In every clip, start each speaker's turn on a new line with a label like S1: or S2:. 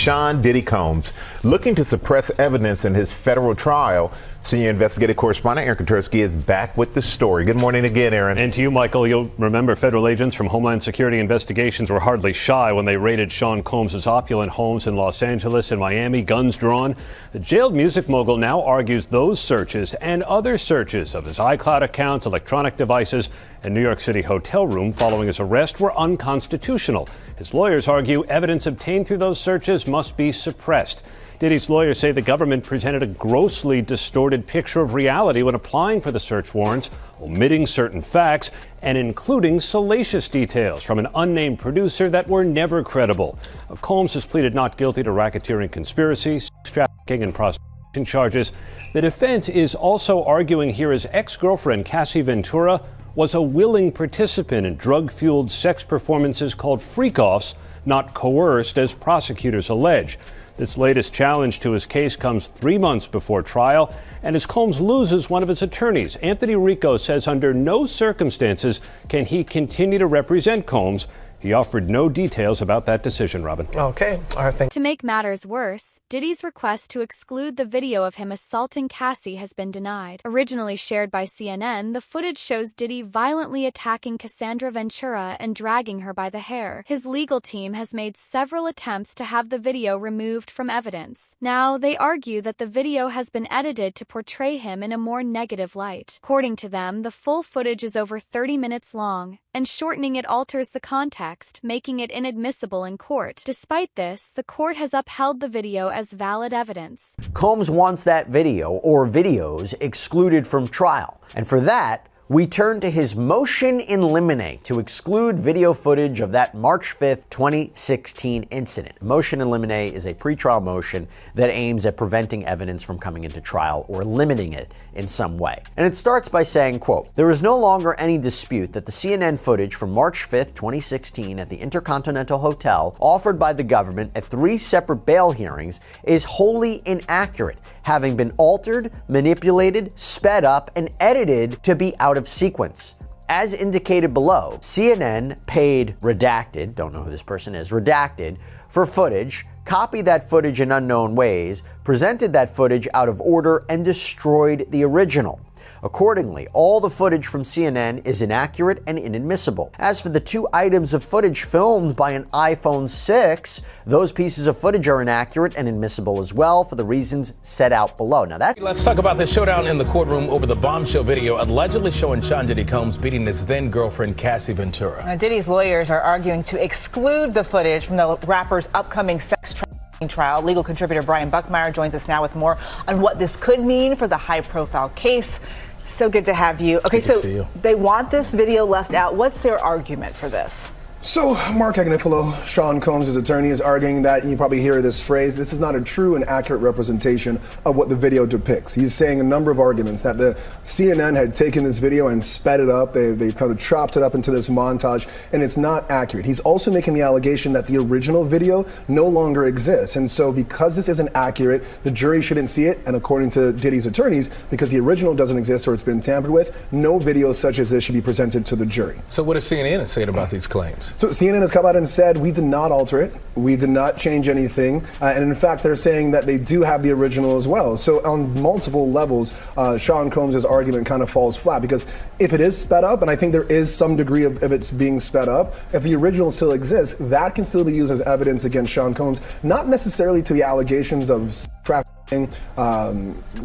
S1: Sean Diddy Combs, looking to suppress evidence in his federal trial. Senior investigative correspondent Aaron Katersky is back with the story. Good morning again, Aaron.
S2: And to you, Michael. You'll remember federal agents from Homeland Security investigations were hardly shy when they raided Sean Combs' opulent homes in Los Angeles and Miami, guns drawn. The jailed music mogul now argues those searches and other searches of his iCloud accounts, electronic devices, and New York City hotel room following his arrest were unconstitutional. His lawyers argue evidence obtained through those searches must be suppressed. Diddy's lawyers say the government presented a grossly distorted picture of reality when applying for the search warrants, omitting certain facts and including salacious details from an unnamed producer that were never credible. Combs has pleaded not guilty to racketeering conspiracy, sex trafficking, and prostitution charges. The defense is also arguing here his ex-girlfriend, Cassie Ventura, was a willing participant in drug-fueled sex performances called freak-offs, not coerced, as prosecutors allege. This latest challenge to his case comes 3 months before trial, and as Combs loses one of his attorneys, Anthony Rico says under no circumstances can he continue to represent Combs. He offered no details about that decision, Robin.
S3: Okay. All right, thanks.
S4: To make matters worse, Diddy's request to exclude the video of him assaulting Cassie has been denied. Originally shared by CNN, the footage shows Diddy violently attacking Cassandra Ventura and dragging her by the hair. His legal team has made several attempts to have the video removed from evidence. Now, they argue that the video has been edited to portray him in a more negative light. According to them, the full footage is over 30 minutes long, and shortening it alters the context, making it inadmissible in court. Despite this, the court has upheld the video as valid evidence.
S5: Combs wants that video or videos excluded from trial, and for that, we turn to his motion in limine to exclude video footage of that March 5th, 2016 incident. Motion in limine is a pretrial motion that aims at preventing evidence from coming into trial or limiting it in some way. And it starts by saying, quote, "There is no longer any dispute that the CNN footage from March 5th, 2016 at the Intercontinental Hotel offered by the government at 3 separate bail hearings is wholly inaccurate, having been altered, manipulated, sped up, and edited to be out of sequence. As indicated below, CNN paid Redacted, don't know who this person is, Redacted, for footage, copied that footage in unknown ways, presented that footage out of order, and destroyed the original. Accordingly, all the footage from CNN is inaccurate and inadmissible. As for the 2 items of footage filmed by an iPhone 6, those pieces of footage are inaccurate and inadmissible as well for the reasons set out below." Now
S6: Let's talk about the showdown in the courtroom over the bombshell video allegedly showing Sean Diddy Combs beating his then-girlfriend Cassie Ventura.
S7: Now, Diddy's lawyers are arguing to exclude the footage from the rapper's upcoming sex trafficking trial. Legal contributor Brian Buckmeyer joins us now with more on what this could mean for the high-profile case. So good to have you. Okay, so they want this video left out. What's their argument for this?
S8: So Mark Agnifilo, Sean Combs' attorney, is arguing that, you probably hear this phrase, this is not a true and accurate representation of what the video depicts. He's saying a number of arguments that the CNN had taken this video and sped it up. They kind of chopped it up into this montage, and it's not accurate. He's also making the allegation that the original video no longer exists. And so because this isn't accurate, the jury shouldn't see it. And according to Diddy's attorneys, because the original doesn't exist or it's been tampered with, no video such as this should be presented to the jury.
S6: So what is CNN saying about these claims?
S8: So CNN has come out and said, we did not alter it. We did not change anything. And in fact, they're saying that they do have the original as well. So on multiple levels, Sean Combs' argument kind of falls flat, because if it is sped up, and I think there is some degree of it's being sped up, if the original still exists, that can still be used as evidence against Sean Combs, not necessarily to the allegations of trafficking,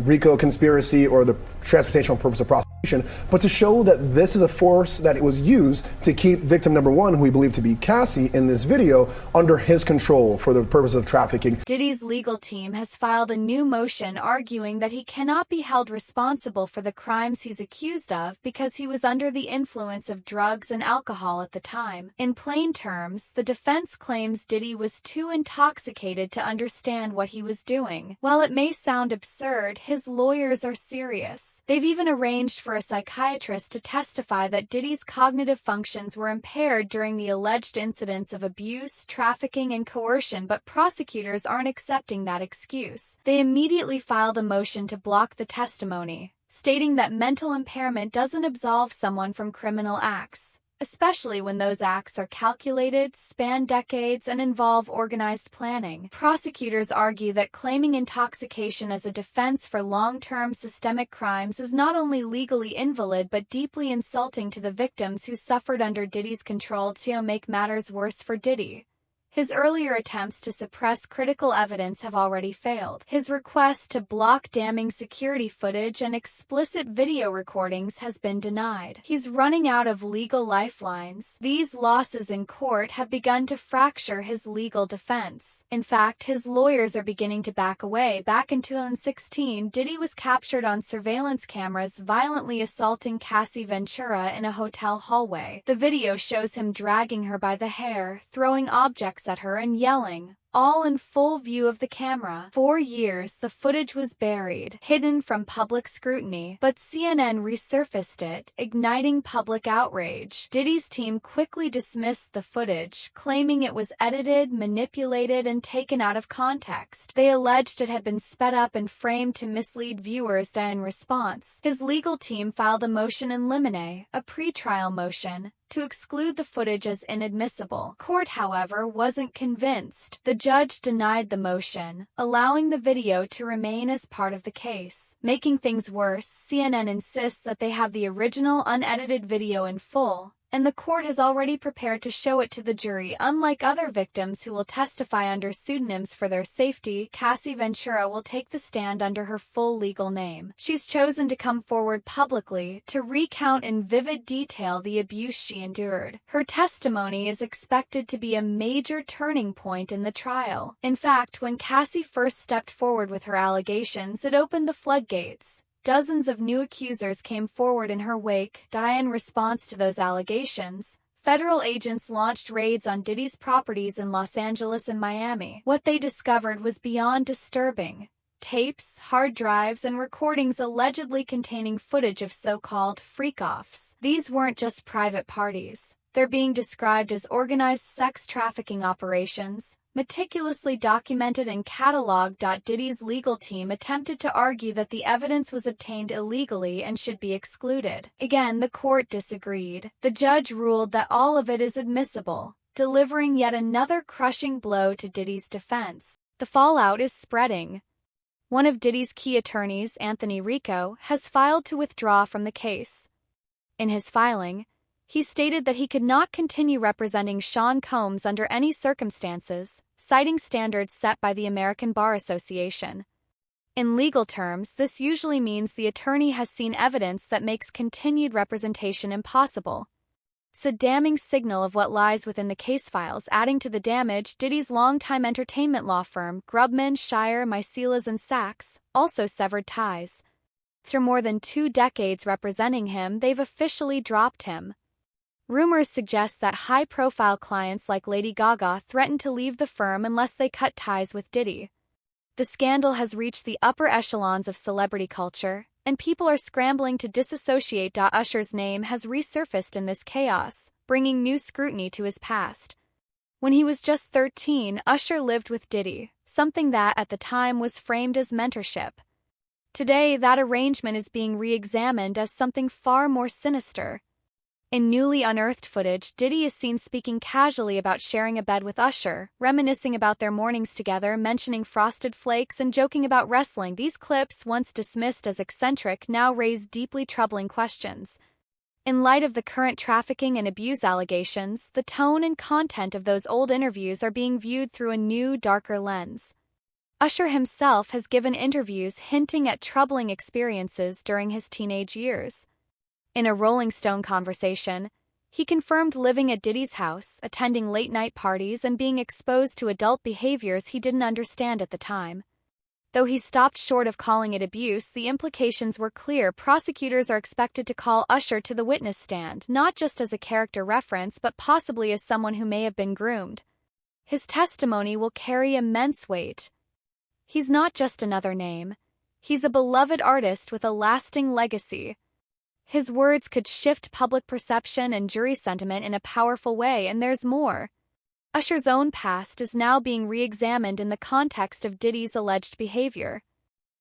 S8: RICO conspiracy, or the transportational purpose of prostitution, but to show that this is a force that it was used to keep victim number 1, who we believe to be Cassie in this video, under his control for the purpose of trafficking.
S4: Diddy's legal team has filed a new motion arguing that he cannot be held responsible for the crimes he's accused of because he was under the influence of drugs and alcohol at the time. In plain terms, the defense claims Diddy was too intoxicated to understand what he was doing. While it may sound absurd, his lawyers are serious. They've even arranged for a psychiatrist to testify that Diddy's cognitive functions were impaired during the alleged incidents of abuse, trafficking, and coercion, but prosecutors aren't accepting that excuse. They immediately filed a motion to block the testimony, stating that mental impairment doesn't absolve someone from criminal acts. especially when those acts are calculated, span decades, and involve organized planning. Prosecutors argue that claiming intoxication as a defense for long-term systemic crimes is not only legally invalid but deeply insulting to the victims who suffered under Diddy's control. To make matters worse for Diddy, his earlier attempts to suppress critical evidence have already failed. His request to block damning security footage and explicit video recordings has been denied. He's running out of legal lifelines. These losses in court have begun to fracture his legal defense. In fact, his lawyers are beginning to back away. Back in 2016, Diddy was captured on surveillance cameras violently assaulting Cassie Ventura in a hotel hallway. The video shows him dragging her by the hair, throwing objects at her and yelling, all in full view of the camera. For years, the footage was buried, hidden from public scrutiny, but CNN resurfaced it, igniting public outrage. Diddy's team quickly dismissed the footage, claiming it was edited, manipulated, and taken out of context. They alleged it had been sped up and framed to mislead viewers. In response, his legal team filed a motion in limine, a pretrial motion, to exclude the footage as inadmissible. Court, however, wasn't convinced. The judge denied the motion, allowing the video to remain as part of the case. Making things worse, CNN insists that they have the original unedited video in full, and the court has already prepared to show it to the jury. Unlike other victims who will testify under pseudonyms for their safety, Cassie Ventura will take the stand under her full legal name. She's chosen to come forward publicly to recount in vivid detail the abuse she endured. Her testimony is expected to be a major turning point in the trial. In fact, when Cassie first stepped forward with her allegations, it opened the floodgates. Dozens of new accusers came forward in her wake. In response to those allegations, federal agents launched raids on Diddy's properties in Los Angeles and Miami. What they discovered was beyond disturbing. Tapes, hard drives, and recordings allegedly containing footage of so-called freak-offs. These weren't just private parties. They're being described as organized sex trafficking operations, meticulously documented and cataloged. Diddy's legal team attempted to argue that the evidence was obtained illegally and should be excluded. Again, the court disagreed. The judge ruled that all of it is admissible, delivering yet another crushing blow to Diddy's defense. The fallout is spreading. One of Diddy's key attorneys, Anthony Rico, has filed to withdraw from the case. In his filing, he stated that he could not continue representing Sean Combs under any circumstances, citing standards set by the American Bar Association. In legal terms, this usually means the attorney has seen evidence that makes continued representation impossible. It's a damning signal of what lies within the case files. Adding to the damage, Diddy's longtime entertainment law firm, Grubman, Shire, Mycelas & Sachs, also severed ties. After more than 2 decades representing him, they've officially dropped him. Rumors suggest that high-profile clients like Lady Gaga threatened to leave the firm unless they cut ties with Diddy. The scandal has reached the upper echelons of celebrity culture, and people are scrambling to disassociate. Usher's name has resurfaced in this chaos, bringing new scrutiny to his past. When he was just 13, Usher lived with Diddy, something that at the time was framed as mentorship. Today, that arrangement is being re-examined as something far more sinister. In newly unearthed footage, Diddy is seen speaking casually about sharing a bed with Usher, reminiscing about their mornings together, mentioning Frosted Flakes, and joking about wrestling. These clips, once dismissed as eccentric, now raise deeply troubling questions. In light of the current trafficking and abuse allegations, the tone and content of those old interviews are being viewed through a new, darker lens. Usher himself has given interviews hinting at troubling experiences during his teenage years. In a Rolling Stone conversation, he confirmed living at Diddy's house, attending late-night parties, and being exposed to adult behaviors he didn't understand at the time. Though he stopped short of calling it abuse, the implications were clear. Prosecutors are expected to call Usher to the witness stand, not just as a character reference but possibly as someone who may have been groomed. His testimony will carry immense weight. He's not just another name. He's a beloved artist with a lasting legacy. His words could shift public perception and jury sentiment in a powerful way, and there's more. Usher's own past is now being re-examined in the context of Diddy's alleged behavior.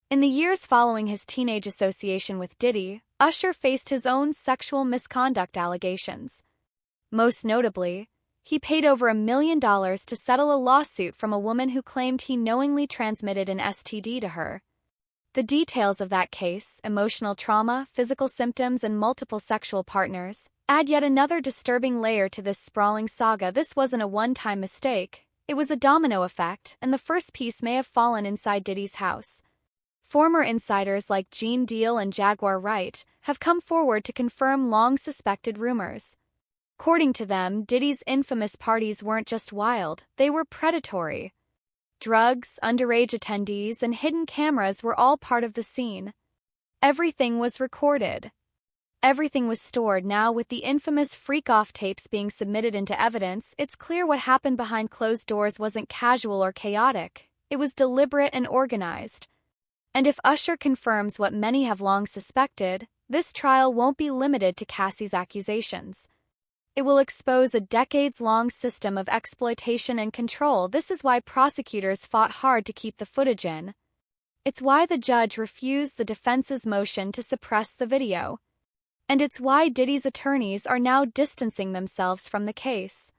S4: In the years following his teenage association with Diddy, Usher faced his own sexual misconduct allegations. Most notably, he paid over $1 million to settle a lawsuit from a woman who claimed he knowingly transmitted an STD to her. The details of that case, emotional trauma, physical symptoms, and multiple sexual partners, add yet another disturbing layer to this sprawling saga. This wasn't a one-time mistake. It was a domino effect, and the first piece may have fallen inside Diddy's house. Former insiders like Gene Deal and Jaguar Wright have come forward to confirm long-suspected rumors. According to them, Diddy's infamous parties weren't just wild, they were predatory. Drugs, underage attendees, and hidden cameras were all part of the scene. Everything was recorded. Everything was stored. Now, with the infamous freak-off tapes being submitted into evidence, it's clear what happened behind closed doors wasn't casual or chaotic. It was deliberate and organized. And if Usher confirms what many have long suspected, this trial won't be limited to Cassie's accusations. It will expose a decades-long system of exploitation and control. This is why prosecutors fought hard to keep the footage in. It's why the judge refused the defense's motion to suppress the video. And it's why Diddy's attorneys are now distancing themselves from the case.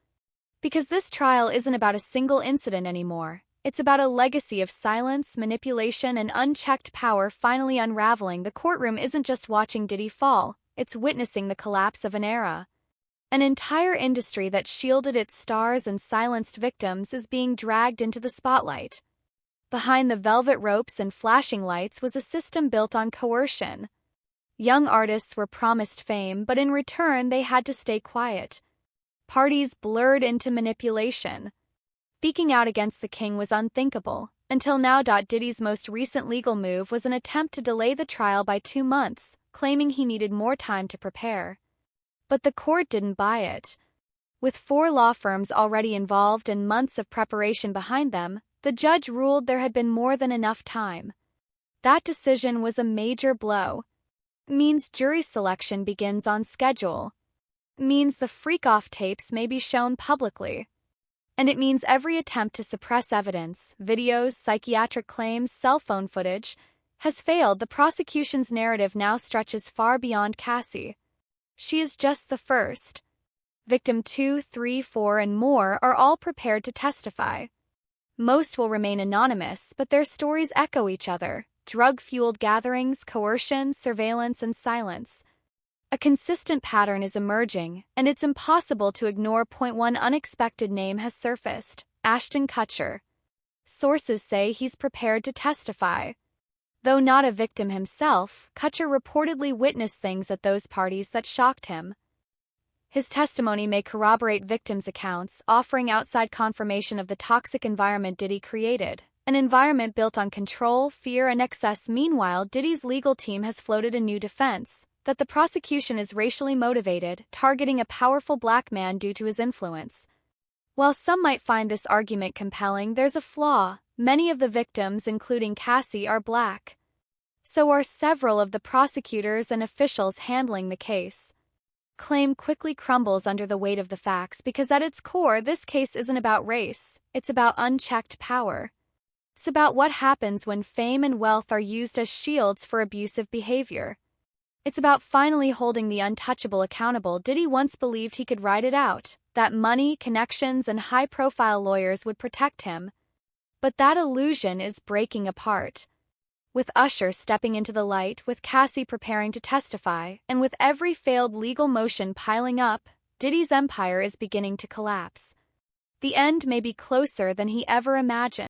S4: Because this trial isn't about a single incident anymore. It's about a legacy of silence, manipulation, and unchecked power finally unraveling. The courtroom isn't just watching Diddy fall, it's witnessing the collapse of an era. An entire industry that shielded its stars and silenced victims is being dragged into the spotlight. Behind the velvet ropes and flashing lights was a system built on coercion. Young artists were promised fame, but in return they had to stay quiet. Parties blurred into manipulation. Speaking out against the king was unthinkable, until now. Diddy's most recent legal move was an attempt to delay the trial by 2 months, claiming he needed more time to prepare. But the court didn't buy it. With 4 law firms already involved and months of preparation behind them, the judge ruled there had been more than enough time. That decision was a major blow. It means jury selection begins on schedule. It means the freak-off tapes may be shown publicly. And it means every attempt to suppress evidence, videos, psychiatric claims, cell phone footage, has failed. The prosecution's narrative now stretches far beyond Cassie. She is just the first. Victim 2, 3, 4, and more are all prepared to testify. Most will remain anonymous, but their stories echo each other. Drug-fueled gatherings, coercion, surveillance, and silence. A consistent pattern is emerging, and it's impossible to ignore. One unexpected name has surfaced: Ashton Kutcher. Sources say he's prepared to testify. Though not a victim himself, Kutcher reportedly witnessed things at those parties that shocked him. His testimony may corroborate victims' accounts, offering outside confirmation of the toxic environment Diddy created, an environment built on control, fear, and excess. Meanwhile, Diddy's legal team has floated a new defense, that the prosecution is racially motivated, targeting a powerful black man due to his influence. While some might find this argument compelling, there's a flaw. Many of the victims, including Cassie, are black. So are several of the prosecutors and officials handling the case. Claim quickly crumbles under the weight of the facts because at its core, this case isn't about race, it's about unchecked power. It's about what happens when fame and wealth are used as shields for abusive behavior. It's about finally holding the untouchable accountable. Diddy once believed he could ride it out, that money, connections, and high-profile lawyers would protect him. But that illusion is breaking apart. With Usher stepping into the light, with Cassie preparing to testify, and with every failed legal motion piling up, Diddy's empire is beginning to collapse. The end may be closer than he ever imagined.